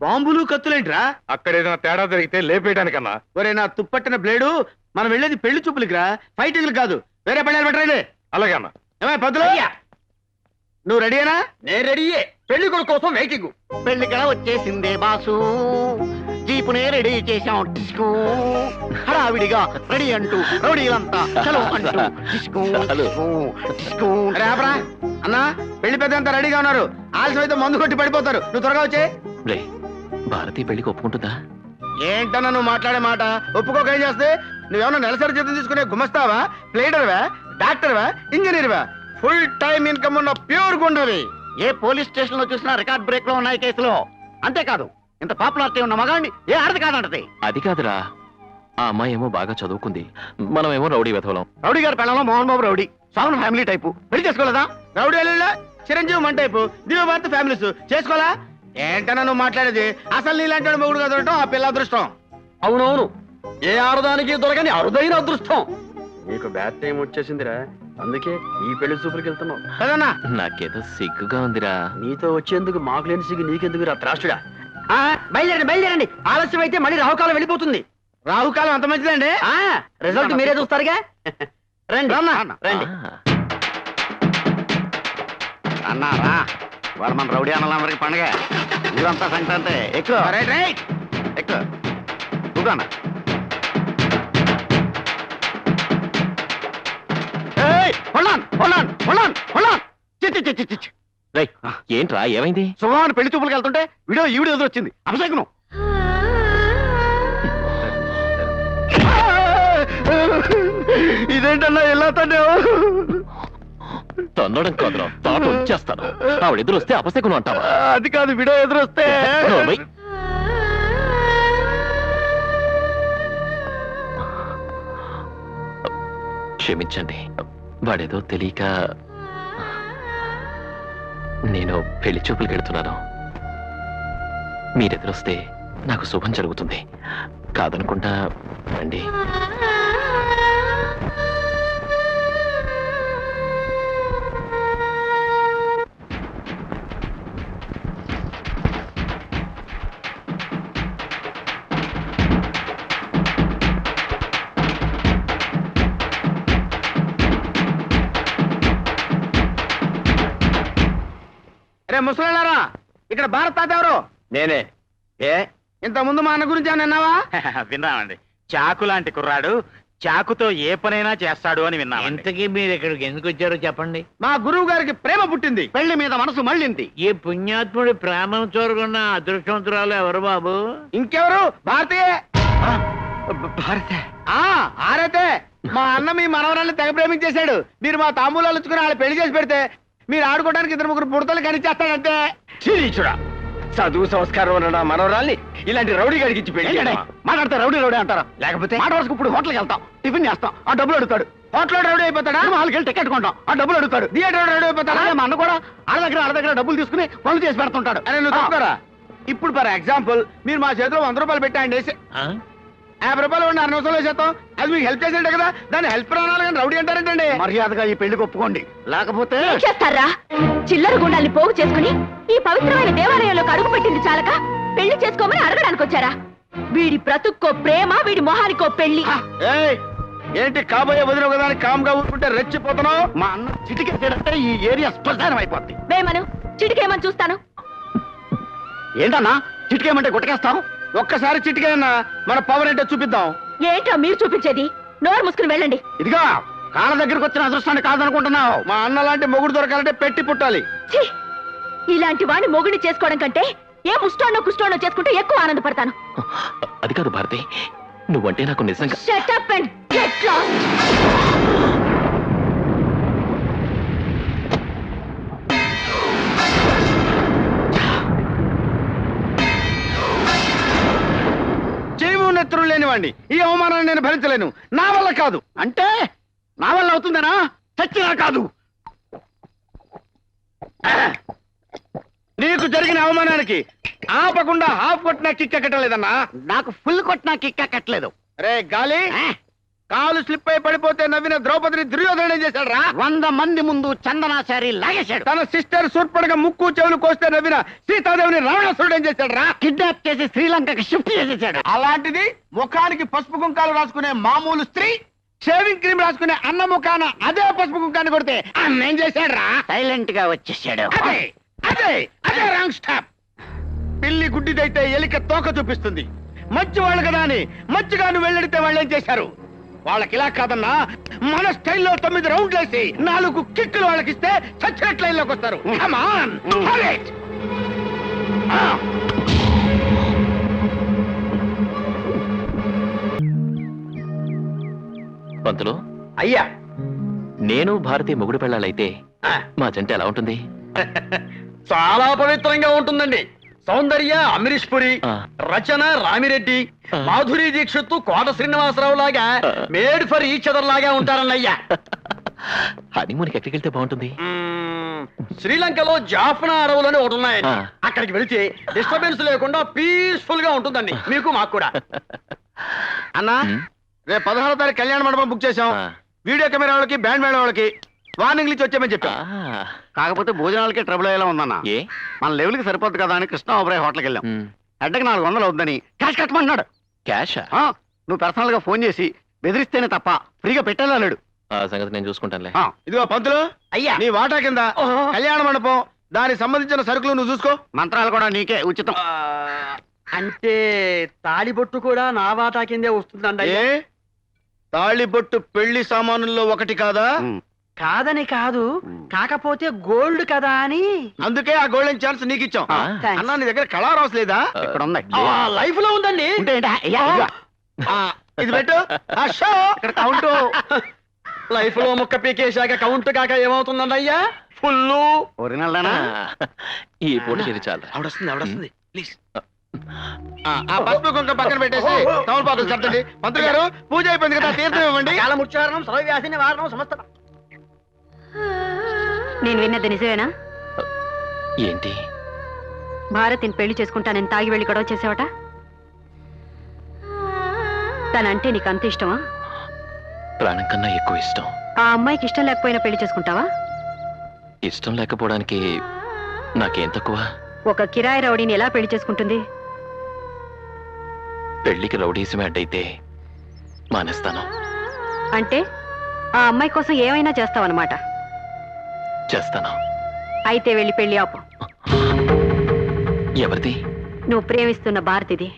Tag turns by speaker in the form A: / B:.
A: బాంబులు కత్తులేంట్రా?
B: అక్కడ ఏదైనా తేడా జరిగితే లేపేయడానికన్నా.
A: ఒరే నా తుప్పట్టిన బ్లేడు, మనం వెళ్ళేది పెళ్లి చూపులకి రా, ఫైటింగ్లు కాదు. వేరే పళ్ళాలు పెట్టరండి.
B: అలాగే అన్న.
A: ఏమై పద్దులు, నువ్వు రెడీనా?
C: నేను రెడీయే. పెళ్లి కొడుకు కోసం వెయిటింగ్.
D: పెళ్లిగా వచ్చేసిందే బాసు, జీపునే రెడీ చేశాం డిస్కో. హడావిడిగా రెడీ అంటూ రౌడీలంతా చలో అంటూ డిస్కో డిస్కో డిస్కో.
A: అరే ఆపరా అన్నా, పెళ్లి పెద్ద అంతా రెడీగా ఉన్నారు. ఆలస్యం అయితే మందు కొట్టి పడిపోతారు. నువ్వు త్వరగా వచ్చే.
E: భారతి పెళ్లికి ఒప్పుకుంటుందా?
A: ఏంటన్నా నువ్వు మాట్లాడే మాట? ఒప్పుకోక ఏం చేస్తే? నువ్వేమన్నా నెలసరి జీతం తీసుకునే గుమస్తావా, ప్లేడర్వా, డాక్టర్వా, ఇంజనీర్వా? ఫుల్ టైం ఇన్కమ్ ఉన్న ప్యూర్ గుండవి.
D: ఏ పోలీస్ స్టేషన్ లో చూసినా రికార్డ్ బ్రేక్ లో ఉన్నాయి కేసులో. అంతేకాదు, ఇంత పాపులారిటీ ఉన్న మగాండి ఏ ఆడది కాదంటది.
E: అది కాదురా, ఆ అమ్మాయి ఏమో బాగా చదువుకుంది, మనమేమో రౌడీ వెధవలం.
D: రౌడీ గారి పెళ్ళంలో Mohan Babu rowdy, సాగున్ family type. పెళ్లి చేసుకోలేదా?
A: రౌడీ అల్లుళ్ళ చిరంజీవి మన టైపు, దివ్యభారత ఫ్యామిలీస్. చేసుకోవాలా? ఏంటన్నా నువ్వు మాట్లాడేది? అసలు నీలాంటి మొగుడుగా దొరకటం ఆ పిల్ల అదృష్టం.
C: అవునవును, ఏ ఆడదానికి దొరకని అరుదైన అదృష్టం.
A: నీకు బ్యాడ్ టైం వచ్చేసిందిరా, అందుకే ఈ పెళ్లి చూపులకి వెళ్తున్నావు
D: కదా.
A: కదన్నా?
E: నాకేదో సిగ్గుగా ఉందిరా.
A: నీతో వచ్చేందుకు మాకు లేని సిగ్గు నీకెందుకు రా త్రాసుడా?
D: బయలుదేరండి బయలుదేరండి, ఆలస్యం అయితే మళ్ళీ రాహుకాలం వెళ్ళిపోతుంది.
A: రాహుకాలం అంత మంచిదండి.
D: రిజల్ట్ మీరే చూస్తారుగా. రండి రండి అన్నారా. వాళ్ళ మన రౌడీ అన్నలందరికి పండగ, ఊరంతా సంక్రాంతి. ఎక్కువ
A: రైట్ రైట్
D: ఎక్కువ కూర్చోన్నా.
E: ఏంట్రా ఏమైంది?
D: శుభమాన్ పెళ్లి చూపులకు వెళ్తుంటే వీడియో ఈవిడ ఎదురొచ్చింది. అభిషేకం
A: ఇదేంటన్నా ఎలా తన్నావు?
E: తన్నడం కాదురా, తాట వచ్చేస్తాను. ఆవిడ ఎదురొస్తే అపశకునం అంటావా?
A: అది కాదు, వీడియో ఎదురొస్తే.
E: నోర్మై. క్షమించండి, వాడేదో తెలియక. నేను పెళ్లి చూపులకు వెళ్తున్నాను. మీరెదురొస్తే నాకు శుభం జరుగుతుంది. కాదనుకుంటా రండి.
A: రే ముసలారా, ఇక్కడ భారత్ తాత ఎవరు?
C: నేనే.
A: ఏ ఇంత ముందు మా అన్న గురించి ఏమన్నా విన్నావా?
F: విన్నామండి. చాకు లాంటి కుర్రాడు, చాకుతో ఏ పనైనా చేస్తాడు అని విన్నాం.
G: ఇంతకీ మీరు ఇక్కడికి ఎందుకు వచ్చారో చెప్పండి.
A: మా గురువు గారికి ప్రేమ పుట్టింది,
D: పెళ్లి మీద మనసు మళ్ళింది.
G: ఈ పుణ్యాత్ముడి ప్రేమను చూరకున్న అదృష్టవంతురాలు ఎవరు బాబు?
A: ఇంకెవరు? భారతీయే.
C: భారత
A: ఆరైతే మా అన్న మీ మనవరాన్ని తెగ ప్రేమించేశాడు. మీరు మా తాంబూలాలు ఇచ్చుకుని వాళ్ళు పెళ్లి చేసి పెడితే మీరు ఆడుకోవడానికి 2-3 బుడతలు కనిచేస్తాడంటే.
C: చూడా, చదువు సంస్కారం ఉన్న నా మనవరాల్ని ఇలాంటి రౌడీ గడికి ఇచ్చి పెళ్లి చేయడమా?
D: మాట్లాడితే రౌడీ రౌడీ అంటారా?
C: లేకపోతే
D: మాట వరకు ఇప్పుడు హోటల్కి వెళ్తాం, టిఫిన్ చేస్తాం, ఆ డబ్బులు అడుగుతాడు.
A: హోటల్ రౌడీ అయిపోతాడా?
D: హాల్కి వెళ్ళి టికెట్ కొంటాం, ఆ డబ్బులు అడుగుతాడు.
A: థియేటర్ రౌడీ అయిపోతాడా?
D: అలాగే మా అన్న కూడా ఆడ దగ్గర డబ్బులు తీసుకుని పనులు చేసి పెడుతుంటాడు.
A: అరే నువ్వు తప్పుకోరా. ఇప్పుడు ఫర్ ఎగ్జాంపుల్ మీరు మా చేతిలో 100 రూపాయలు పెట్టండి, 50 రూపాయలు ఉండి 6 నిమిషాలు చేస్తాం. అది మీకు హెల్ప్ చేసినట్టే కదా, దాన్ని హెల్ప్ రావాలి కానీ రౌడీ అంటారేంటండి?
D: మర్యాదగా ఈ పెళ్లికి ఒప్పుకోండి, లేకపోతే
H: చేస్తారా? చిల్లర గుండాల్ని పోగు చేసుకుని ఈ పవిత్రమైన దేవాలయంలోకి అడుగు పెట్టింది చాలక పెళ్లి చేసుకోమని అడగడానికి వచ్చారా? వీడి బ్రతుక్కో ప్రేమ, వీడి మొహానికో పెళ్లి.
A: ఏయ్, ఏంటి కాబోయే వదిన కదా అని కామ్గా ఊరుకుంటే రెచ్చిపోతున్నావు?
D: మా అన్న చిటికేసేటంటే ఈ ఏరియా శ్మశానం అయిపోద్ది.
H: వేమను చిటికేమని చూస్తాను.
D: ఏంటన్నా చిటికేమంటే గుట్టకేస్తాం?
A: ఒక్కసారి చిటికేనా మన పవర్ ఏంటో చూపిద్దాం.
H: ఏంటో మీరు చూపించేది? నోరు మూసుకుని వెళ్ళండి.
D: ఇదిగా కాళ్ళ దగ్గరకు వచ్చిన అదృష్టాన్ని కాదనుకుంటున్నావు.
A: మా అన్న లాంటి మొగుడు దొరకాలంటే పెట్టి పుట్టాలి.
H: ఛీ! ఇలాంటి వాడిని మొగుడిని చేసుకోవడం కంటే ఏ ముష్టోనో కుష్టోనో చేసుకుంటే ఎక్కువ ఆనందపడతాను.
E: అది కాదు భారతి, నువ్వంటే నాకు నిజంగా.
H: Shut up and get lost.
A: నెత్తురు లేనివాడిని ఈ అవమానాన్ని నేను భరించలేను. నా వల్ల కాదు.
D: అంటే నా వల్ల అవుతుందనా? చచ్చినా కాదు.
A: నీకు జరిగిన అవమానానికి ఆపకుండా హాఫ్ కొట్టినా కిక్ ఎక్కటం లేదన్నా.
D: నాకు ఫుల్ కొట్టినా కిక్ ఎక్కట్లేదు.
A: రే గాలి, కాలు స్లిప్ అయి పడిపోతే నవ్విన ద్రౌపదిని దుర్యోధన ఏం చేశాడు రా?
D: 100 మంది ముందు చందనాచారి లాగేశాడు.
A: తన సిస్టర్ సూర్పడగా ముక్కు చెవులు కోస్తే నవ్విన సీతాదేవిని రావణాసురుడు ఏం చేశాడు రా?
D: కిడ్నాప్ చేసి శ్రీలంకకి షిఫ్ట్ చేసేసాడు.
A: అలాంటిది ముఖానికి పసుపు కుంకాలు రాసుకునే మామూలు స్త్రీ షేవింగ్ క్రీమ్ రాసుకునే అన్న ముఖాన అదే పసుపు కుంకాన్ని కొడితే అన్న ఏం చేశాడు రా?
D: సైలెంట్ గా వచ్చేసాడు.
A: అదే అదే అదే రాంగ్ స్టాప్. పిల్లి గుడ్డిదైతే ఎలిక తోక చూపిస్తుంది. మంచి వాళ్ళు కదా అని మంచిగా నువ్వు వెళ్ళడితే వాళ్ళు ఏం చేశారు? వాళ్ళకి ఇలా కాదన్నా, మన స్టైల్లో 9 రౌండ్లు వేసి 4 కిక్కులు వాళ్ళకి ఇస్తే చచ్చినట్టు లైన్లోకి వస్తారు. Come on, have it.
E: పంతులు,
C: అయ్యా
E: నేను భారతి మొగుడు పెళ్ళాలైతే మా జంట ఎలా ఉంటుంది?
C: చాలా పవిత్రంగా ఉంటుందండి. సౌందర్య అమరీష్ పురి,
E: ఆ.
C: రచన రామిరెడ్డి,
E: ఆ.
C: మాధురి దీక్షిత్ కోట శ్రీనివాసరావు లాగా మేడ్ ఫర్ ఈచ్ అదర్ లాగా ఉంటారన్నయ్యా.
E: హనీమూన్కి ఎక్కడికి వెళ్తే బాగుంటుంది?
C: శ్రీలంకలో జాఫ్నా అడవులని ఒకటి ఉన్నాయండి.
E: ఆ.
C: అక్కడికి వెళితే డిస్టర్బెన్స్ లేకుండా పీస్ఫుల్ గా ఉంటుందండి. మీకు మాకు కూడా.
A: అన్నా,
E: ఉమ్.
A: రేపు 16వ తారీఖు కళ్యాణ మండపం బుక్ చేశాం.
E: ఆ.
A: వీడియో కెమెరా వాళ్ళకి, బ్యాండ్ మేళ వాళ్ళకి వార్నింగ్ ఇచ్చి వచ్చామని చెప్పా.
E: ఆ,
D: కాకపోతే భోజనాలకే ట్రబుల్ అయ్యేలా ఉందన్న.
E: ఏ?
D: మన లెవెల్కి సరిపోద్ది కదా అని కృష్ణ ఓబరాయ్ హోటల్కి వెళ్ళాం.
E: ఉమ్,
D: అడ్డకి 400 అవుద్దని క్యాష్ కట్టమంటున్నాడు.
E: క్యాషా?
D: ఆ, నువ్వు పర్సనల్ గా ఫోన్ చేసి బెదిరిస్తేనే తప్ప ఫ్రీగా పెట్టేలాడు.
E: ఆ సంగతి నేను చూసుకుంటానులే.
A: ఇదిగో పంతులు,
C: అయ్యా
A: నీ వాటా కింద
C: ఓహో.
A: కళ్యాణ మండపం, దానికి సంబంధించిన సరుకులు నువ్వు చూసుకో.
D: మంత్రాలు కూడా నీకే ఉచితం.
C: అంటే తాళిబొట్టు కూడా నా వాటా కిందే వస్తుందండి.
A: ఏ తాళిబొట్టు పెళ్లి సామానుల్లో ఒకటి కాదా?
D: ఉమ్.
C: కాదని కాదు, కాకపోతే గోల్డ్ కదా అని.
A: అందుకే ఆ గోల్డెన్ ఛాన్స్ నీకు ఇచ్చాం.
E: ఆ,
A: అన్నా, నీ దగ్గర కళారాస్ లేదా?
D: ఇక్కడ ఉంది.
C: లైఫ్ లో ఉందండి.
D: ఉంటే ఏంటా? అయ్యా, ఇదిగో.
A: ఆ, ఇది పెట్టు. ఆ షో
D: ఇక్కడ కౌంట్.
C: లైఫ్ లో ముక్క పీకేశాక కౌంట్ కాక ఏమవుతుందండి అయ్యా? ఫుల్లు.
D: ఒరిజినల్
E: ఆ, ఈ పూట చేరి చాలు.
C: ఆవిడొస్తుంది ప్లీజ్.
A: ఆ పసుపు కుంక పక్కన పెట్టేసి తమలపాకులు చట్టండి. మంత్రి గారు, పూజ అయిపోయింది కదా, తీర్థం ఇవ్వండి.
C: కాలముచ్చారణం సర్వవ్యాధిని వారణం సమస్త.
H: నేను విన్నది నిజమేనా?
E: ఏంటి?
H: భారతిని పెళ్లి చేసుకుంటానని తాగి వెళ్ళి గొడవ చేసావట. తనంటే నీకు అంత ఇష్టమా?
E: ప్రాణం కన్నా ఎక్కువ ఇష్టం.
H: ఆ అమ్మాయికి ఇష్టం లేకపోయినా పెళ్లి చేసుకుంటావా?
E: ఇష్టం లేకపోవడానికి నాకేం తక్కువ?
H: ఒక కిరాయి రౌడీని ఎలా పెళ్లి చేసుకుంటుంది?
E: పెళ్లికి రౌడీసమే అడ్డైతే మానేస్తాను.
H: అంటే ఆ అమ్మాయి కోసం ఏమైనా చేస్తావన్నమాట.
E: చేస్తాను.
H: అయితే వెళ్ళి పెళ్లి ఆపు.
E: ఎవరిది?
H: నువ్వు ప్రేమిస్తున్న భారతిది.